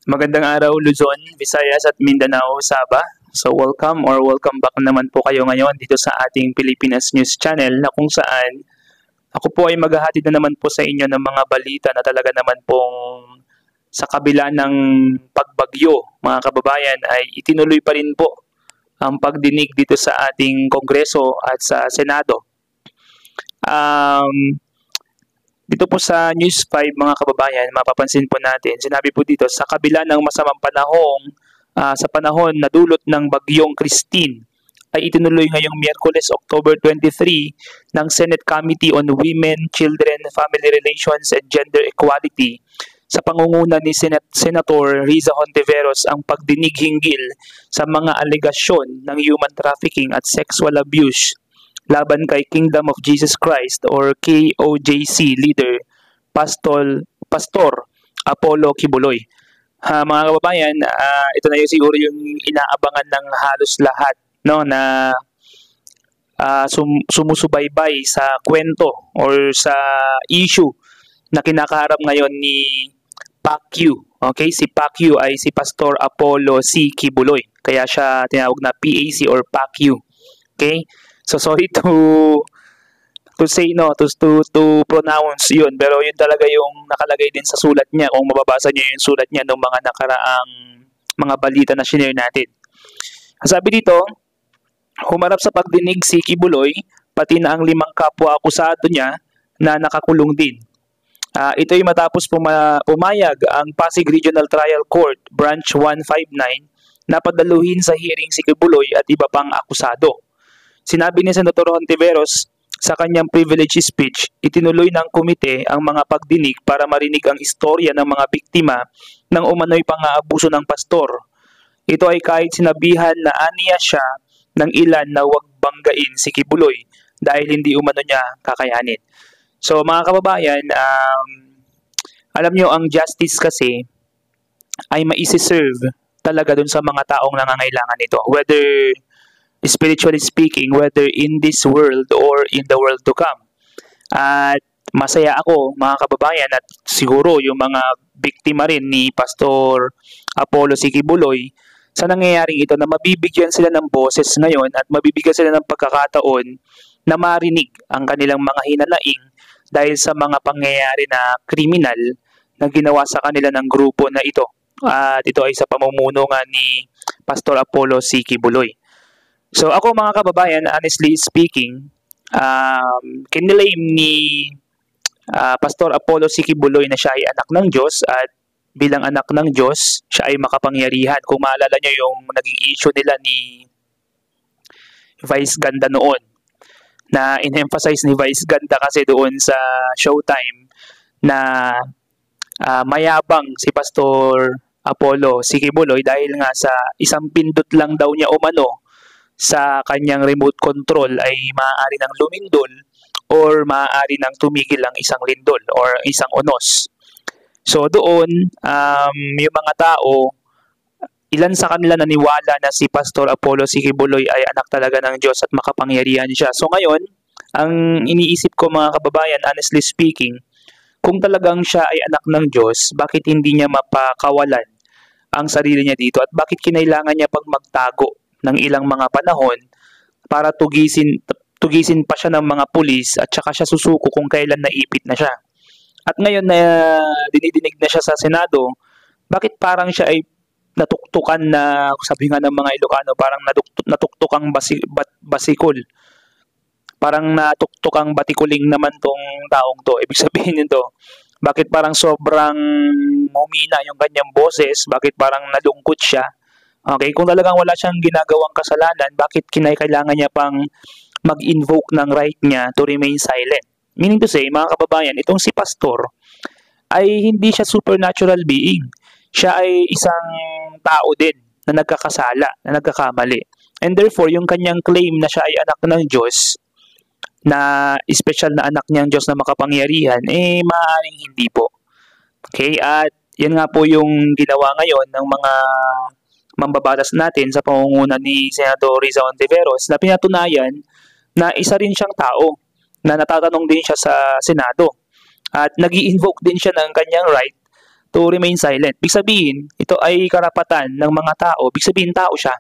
Magandang araw Luzon, Visayas at Mindanao, Sabah. So welcome back naman po kayo ngayon dito sa ating Pilipinas News Channel na kung saan ako po ay maghahatid na naman po sa inyo ng mga balita na talaga naman pong sa kabila ng pagbagyo, mga kababayan, ay itinuloy pa rin po ang pagdinig dito sa ating Kongreso at sa Senado. Dito po sa News 5 mga kababayan, mapapansin po natin, sinabi po dito, sa kabila ng masamang panahon, sa panahon na dulot ng bagyong Christine, ay itinuloy ngayong Miyerkules, October 23, ng Senate Committee on Women, Children, Family Relations, and Gender Equality sa pangunguna ni Senator Riza Hontiveros ang pagdinig hinggil sa mga alegasyon ng human trafficking at sexual abuse laban kay Kingdom of Jesus Christ or KOJC leader Pastor Apollo Kibuloy. Mga kababayan, ito na yung siguro yung inaabangan ng halos lahat, no, na sumusubaybay sa kwento or sa issue na kinakaharap ngayon ni Pacquiao. Okay, si Pacquiao ay si Pastor Apollo C. Kibuloy. Kaya siya tinawag na PAC or Pacquiao. Okay? So sorry to say no, to pronounce yun, pero yun talaga yung nakalagay din sa sulat niya kung mababasa niyo yung sulat niya ng mga nakaraang mga balita na shinare natin. Sabi dito, humarap sa pagdinig si Kibuloy pati na ang 5 kapwa-akusado niya na nakakulong din. Ito ay matapos pumayag ang Pasig Regional Trial Court Branch 159 na padaluhin sa hearing si Kibuloy at iba pang akusado. Sinabi ni Senator Hontiveros sa kanyang privilege speech, itinuloy ng komite ang mga pagdinig para marinig ang istorya ng mga biktima ng umano'y pang-aabuso ng pastor. Ito ay kahit sinabihan na aniya siya ng ilan na huwag banggain si Kibuloy dahil hindi umano niya kakayanin. So mga kababayan, alam nyo ang justice kasi ay maisiserve talaga dun sa mga taong nangangailangan nito. Whether spiritually speaking, whether in this world or in the world to come. At masaya ako mga kababayan at siguro yung mga biktima rin ni Pastor Apollo C. Kibuloy sa nangyayaring ito na mabibigyan sila ng boses ngayon at mabibigyan sila ng pagkakataon na marinig ang kanilang mga hinanaing dahil sa mga pangyayari na kriminal na ginawa sa kanila ng grupo na ito. At ito ay sa pamumuno nga ni Pastor Apollo C. Kibuloy. So ako mga kababayan, honestly speaking, kinilaim ni Pastor Apollo C. Kibuloy na siya ay anak ng Diyos at bilang anak ng Diyos, siya ay makapangyarihan. Kung maalala nyo yung naging issue nila ni Vice Ganda noon, na in-emphasize ni Vice Ganda kasi doon sa Showtime na mayabang si Pastor Apollo C. Kibuloy dahil nga sa isang pindot lang daw niya umano sa kanyang remote control ay maaari ng lumindol or maaari ng tumigil ang isang lindol or isang unos. So doon, yung mga tao, ilan sa kanila naniwala na si Pastor Apollo C. Kibuloy ay anak talaga ng Diyos at makapangyarihan siya. So ngayon, ang iniisip ko mga kababayan, honestly speaking, kung talagang siya ay anak ng Diyos, bakit hindi niya mapakawalan ang sarili niya dito at bakit kinailangan niya pag magtago ng ilang mga panahon para tugisin pa siya ng mga pulis at saka siya susuko kung kailan naipit na siya. At ngayon na dinidinig na siya sa Senado, bakit parang siya ay natuktukan na, sabi nga ng mga Ilocano, parang natuktukang basikol. Parang natuktukang batikuling naman tong taong to. Ibig sabihin nito, bakit parang sobrang humina yung kanyang boses, bakit parang nalungkot siya. Okay, kung talagang wala siyang ginagawang kasalanan, bakit kailangan niya pang mag-invoke ng right niya to remain silent? Meaning to say, mga kababayan, itong si Pastor ay hindi siya supernatural being. Siya ay isang tao din na nagkakasala, na nagkakamali. And therefore, yung kanyang claim na siya ay anak ng Diyos, na special na anak niyang Diyos na makapangyarihan, maaaring hindi po. Okay, at yan nga po yung ginawa ngayon ng mga mambabatas natin sa pangunguna ni Senator Riza Hontiveros na pinatunayan na isa rin siyang tao na natatanong din siya sa Senado at nag-i-invoke din siya ng kanyang right to remain silent. Ibig sabihin, ito ay karapatan ng mga tao. Ibig sabihin, tao siya.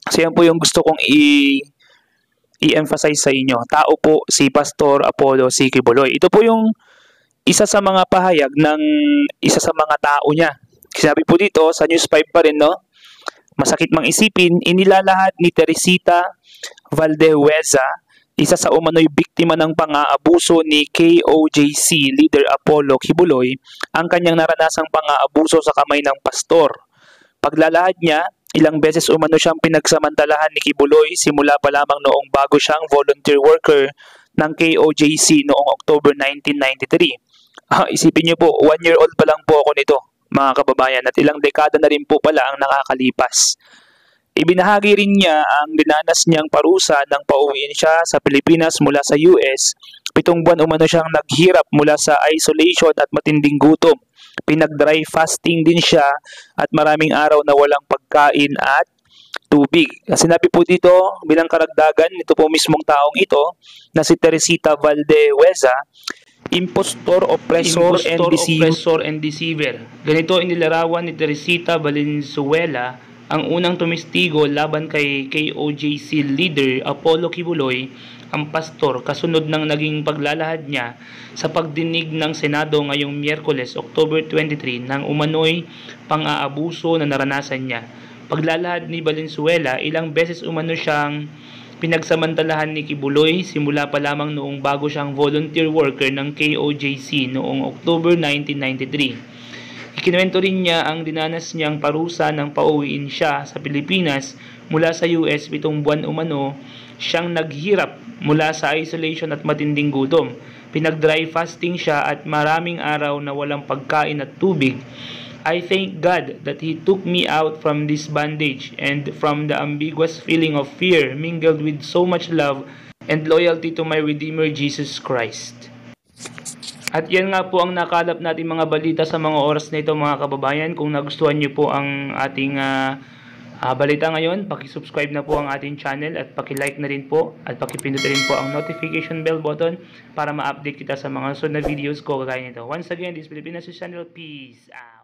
So yan po yung gusto kong i-emphasize sa inyo. Tao po si Pastor Apollo C. Quiboloy. Ito po yung isa sa mga pahayag ng isa sa mga tao niya. Sinabi po dito sa News 5 pa rin, no? Masakit mang isipin, inilalahad ni Teresita Valdeweza, isa sa umano'y biktima ng pang-aabuso ni KOJC leader Apollo Quiboloy, ang kanyang naranasang pang-aabuso sa kamay ng pastor. Paglalahad niya, ilang beses umano siyang pinagsamantalahan ni Quiboloy simula pa lamang noong bago siyang volunteer worker ng KOJC noong October 1993. Isipin niyo po, 1 year old pa lang po ako nito, mga kababayan, at ilang dekada na rin po pala ang nakakalipas. Ibinahagi rin niya ang dinanas niyang parusa nang pauwiin siya sa Pilipinas mula sa US. 7 buwan umano siyang naghirap mula sa isolation at matinding gutom. Pinag-dry fasting din siya at maraming araw na walang pagkain at tubig. Sinabi po dito bilang karagdagan, ito po mismong taong ito na si Teresita Valdeweza, impostor, oppressor, and deceiver. Ganito inilarawan ni Teresita Valenzuela, ang unang tumistigo laban kay KOJC leader Apollo Quiboloy, ang pastor, kasunod ng naging paglalahad niya sa pagdinig ng Senado ngayong Miyerkules, October 23, ng umano'y pang-aabuso na naranasan niya. Paglalahad ni Valenzuela, ilang beses umano siyang pinagsamantalahan ni Quiboloy simula pa lamang noong bago siyang volunteer worker ng KOJC noong October 1993. Ikinuwento rin niya ang dinanas niyang parusa nang pauwiin siya sa Pilipinas mula sa US. 7 buwan umano siyang naghirap mula sa isolation at matinding gutom. Pinag-dry fasting siya at maraming araw na walang pagkain at tubig. I thank God that He took me out from this bondage and from the ambiguous feeling of fear mingled with so much love and loyalty to my Redeemer Jesus Christ. At yan nga po ang nakalap natin mga balita sa mga oras na ito, mga kababayan. Kung nagustuhan niyo po ang ating balita ngayon, paki-subscribe na po ang ating channel at paki-like na rin po at paki-pindot rin po ang notification bell button para ma-update kita sa mga sunod na videos ko kagaya nito. Once again, this is Pilipinas Channel. Peace out!